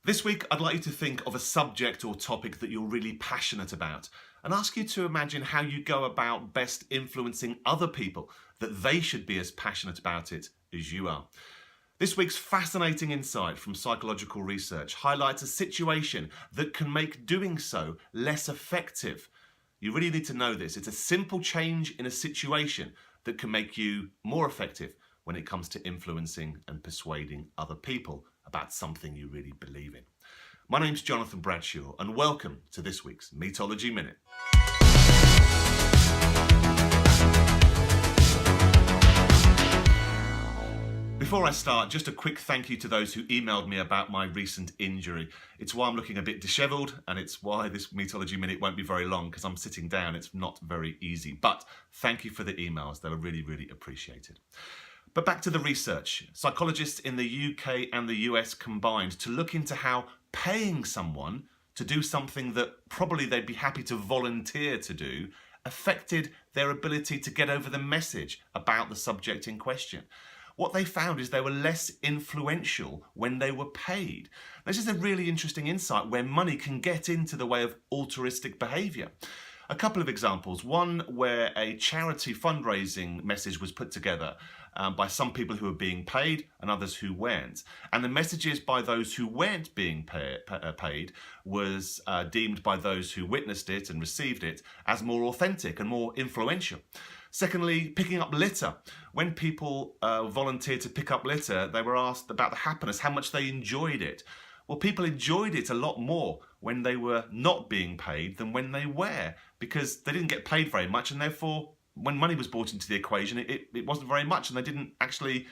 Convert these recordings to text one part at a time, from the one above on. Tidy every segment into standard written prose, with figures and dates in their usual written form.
This week, I'd like you to think of a subject or topic that you're really passionate about and ask you to imagine how you go about best influencing other people that they should be as passionate about it as you are. This week's fascinating insight from psychological research highlights a situation that can make doing so less effective. You really need to know this. It's a simple change in a situation that can make you more effective when it comes to influencing and persuading other people about something you really believe in. My name's Jonathan Bradshaw, and welcome to this week's Metology Minute. Before I start, just a quick thank you to those who emailed me about my recent injury. It's why I'm looking a bit dishevelled, and it's why this Metology Minute won't be very long, because I'm sitting down. It's not very easy. But thank you for the emails. They were really, really appreciated. But back to the research. Psychologists in the UK and the US combined to look into how paying someone to do something that probably they'd be happy to volunteer to do affected their ability to get over the message about the subject in question. What they found is they were less influential when they were paid. This is a really interesting insight where money can get into the way of altruistic behaviour. A couple of examples. One where a charity fundraising message was put together by some people who were being paid and others who weren't. And the messages by those who weren't being paid was deemed by those who witnessed it and received it as more authentic and more influential. Secondly, picking up litter. When people volunteered to pick up litter, they were asked about the happiness, how much they enjoyed it. Well, people enjoyed it a lot more when they were not being paid than when they were, because they didn't get paid very much, and therefore when money was brought into the equation, it wasn't very much, and they didn't actually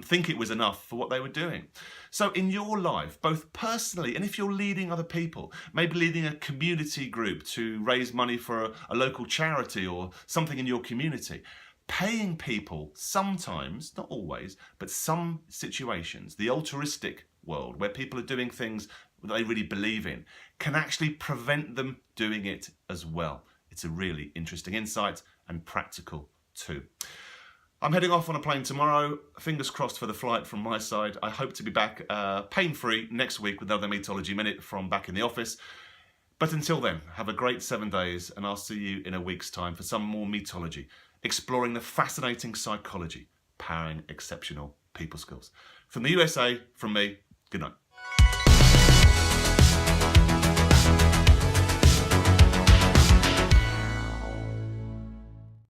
think it was enough for what they were doing. So in your life, both personally and if you're leading other people, maybe leading a community group to raise money for a local charity or something in your community, paying people sometimes, not always, but some situations, the altruistic world where people are doing things that they really believe in, can actually prevent them doing it as well. It's a really interesting insight and practical too. I'm heading off on a plane tomorrow. Fingers crossed for the flight from my side. I hope to be back pain-free next week with another Metology Minute from back in the office. But until then, have a great 7 days, and I'll see you in a week's time for some more Metology, exploring the fascinating psychology powering exceptional people skills. From the USA, from me, good night.